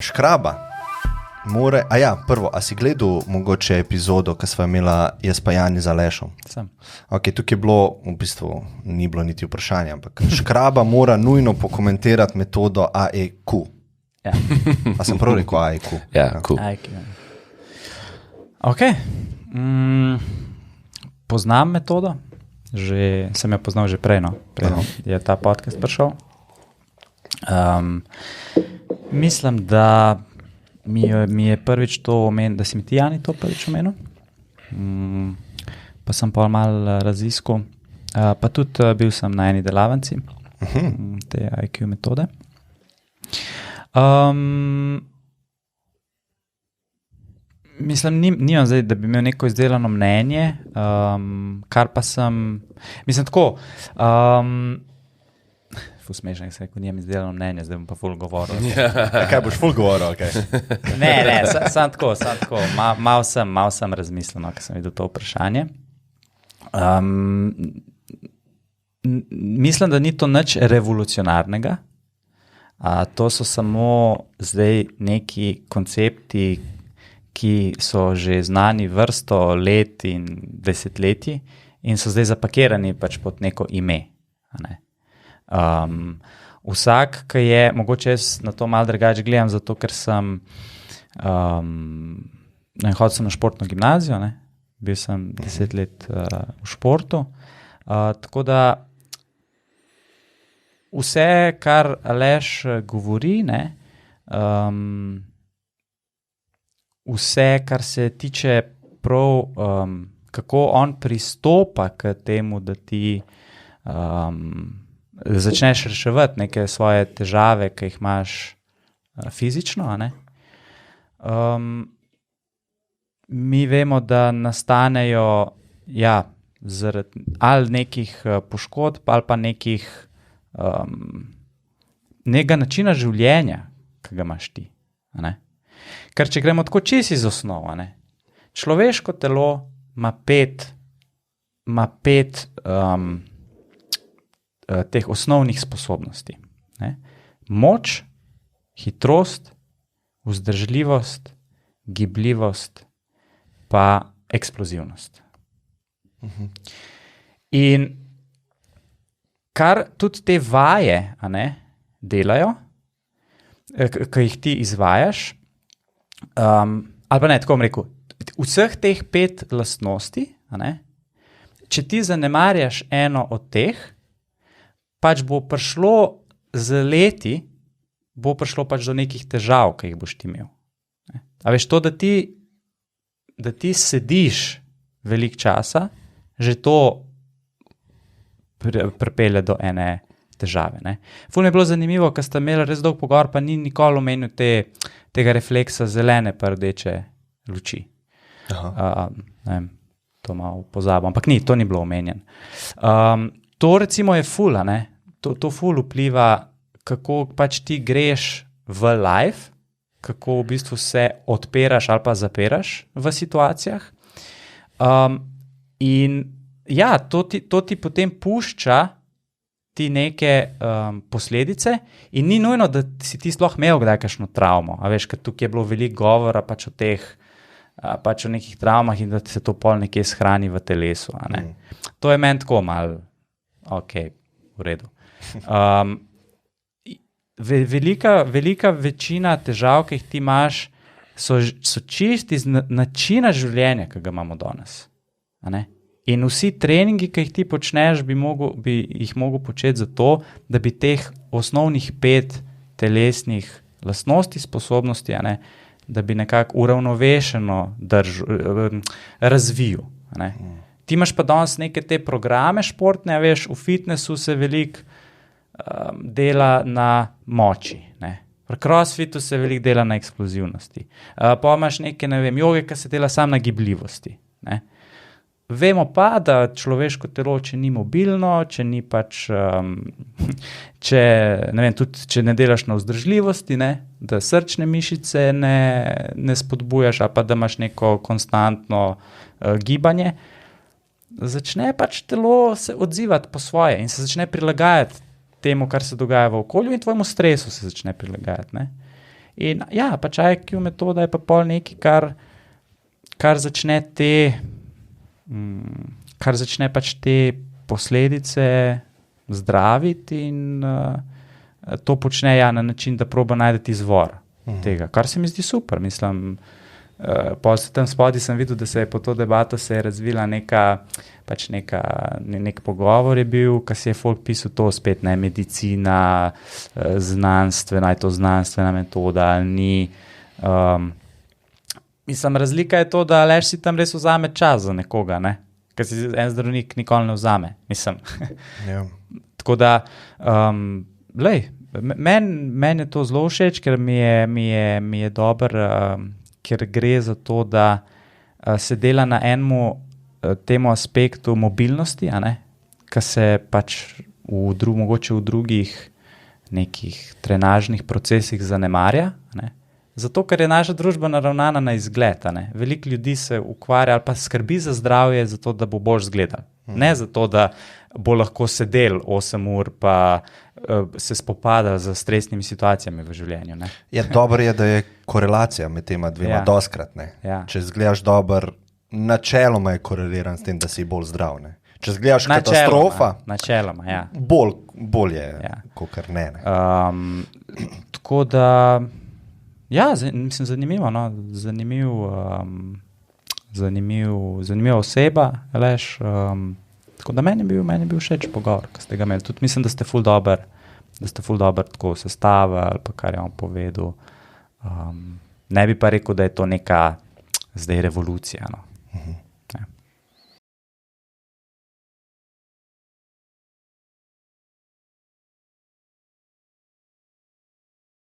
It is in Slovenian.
Škraba. Prvo, a si gledal mogoče epizodo, ki sva imela jaz pa Jani za Lešom? Sem. Ok, tukaj je bilo, v bistvu ni bilo niti vprašanja, ampak Škraba mora nujno pokomentirati metodo AEQ. Ja. A sem prav rekel AEQ? Ja, cool. Ok. Poznam metodo, sem jo poznal že prej, preden je ta podcast prišel. Mislim, da mi je prvič to omenil, da si mi ti, Jani, to prvič omenil. Pa sem pa malo raziskal. Pa tudi bil sem na eni delavnici te IQ metode. Mislim, nimam zdaj, da bi imel neko izdelano mnenje, kar pa sem, mislim tako, smešno, se rekel, nijem izdelano mnenje, zdaj bom pa ful govoril. Kaj boš ful govoril? Okay. Ne, sam tako, malo sem razmislil, ko sem videl to vprašanje. Mislim, da ni to nič revolucionarnega. To so samo zdaj neki koncepti, ki so že znani vrsto let in desetletji in so zdaj zapakirani pač pod neko ime. Ne? Vsak, ki je, mogoče jaz na to malo drugače gledam, zato ker sem hodil sem na športno gimnazijo, ne? Bil sem 10 let v športu, tako da vse, kar Aleš govori, ne, vse, kar se tiče prav, kako on pristopa k temu, da ti začneš reševati neke svoje težave, ki jih imaš fizično, ne? Mi vemo, da nastanejo zaradi ali nekih poškodb ali pa nekega načina življenja, ki ga imaš ti. Ne? Ker če gremo tako čisto iz osnova, ne? Človeško telo ima pet teh osnovnih sposobnosti. Ne? Moč, hitrost, vzdržljivost, gibljivost pa eksplozivnost. In kar tudi te vaje delajo, ki jih ti izvajaš, ali pa ne, tako bom rekel, vseh teh 5 lastnosti, če ti zanemarjaš eno od teh, pač bo prišlo z leti, bo prišlo pač do nekih težav, ki jih boš ti imel. A veš, to, da ti sediš veliko časa, že to pripelje do ene težave. Ne? Ful mi je bilo zanimivo, ker sta imela res dolg pogovor, pa ni nikoli omenil tega refleksa zelene pa rdeče luči. To malo pozabim, ampak to ni bilo omenjen. To recimo je ful, to ful vpliva, kako pač ti greš v life, kako v bistvu se odpiraš ali pa zapiraš v situacijah. In to ti potem pušča ti neke posledice in ni nujno, da si ti sploh imel kdaj kakšno travmo. A veš, ker tukaj je bilo veliko govora pač o teh, pač o nekih travmah in da se to pol nekje shrani v telesu. To je meni tako malo, ok, v redu. Velika večina težav, ki jih ti imaš, so čisti iz načina življenja, ki ga imamo danes. In vsi treningi, ki jih ti počneš, bi jih mogel početi zato, da bi teh osnovnih 5 telesnih lastnosti, sposobnosti, da bi nekako uravnovešeno razvil. Ti imaš pa danes neke te programe športne, veš, v fitnessu se veliko dela na moči, v crossfitu se veliko dela na eksplozivnosti. Pa imaš neke, joge, ki se dela samo na gibljivosti. Vemo pa, da človeško telo, če ni mobilno, če ni pač, tudi če ne delaš na vzdržljivosti, da srčne mišice ne spodbujaš, ali pa da imaš neko konstantno gibanje, začne pač telo se odzivati po svoje in se začne prilagajati temu, kar se dogaja v okolju in tvojemu stresu se začne prilagajati. In ja, pač IQ metoda je pa pol nekaj, kar začne pač te posledice zdraviti in to počne na način, da proba najti izvor tega, kar se mi zdi super. Mislim, tam spodaj sem videl, da se je po to debato se je razvila nek pogovor je bil, ko si je folk pisal to spet, ne, medicina, znanstvena, je to znanstvena metoda ali ni. Mislim, razlika je to, da Aleš si tam res vzame čas za nekoga, ne? Ker si en zdravnik nikoli ne vzame, mislim. Ja. Tako da, meni je to zelo všeč, ker mi je dobro, ker gre za to, da se dela na enem temu aspektu mobilnosti, ki se pač mogoče v drugih nekih trenažnih procesih zanemarja, zato, ker je naša družba naravnana na izgled. Veliko ljudi se ukvarja ali pa skrbi za zdravje, zato, da bo bolj izgledal. Ne zato, da bo lahko sedel 8 ur pa se spopadal z stresnimi situacijami v življenju. Ne? Ja, dobro je, da je korelacija med tema dvema doskrat. Ja. Če izgledaš dobro, načeloma je koreliran s tem, da si bolj zdrav. Ne? Če izgledaš katastrofa, načeloma, ja. bolj je, kakor ne. Tako da, ja, mislim, zanimivo, no? Zanimiva oseba, Aleš. Tako da meni je bil všeč pogovor, ki ste ga imeli. Tudi mislim, da ste ful dobro tako sestavili, pa kar je on povedal. Ne bi pa rekel, da je to neka zdaj revolucija. No.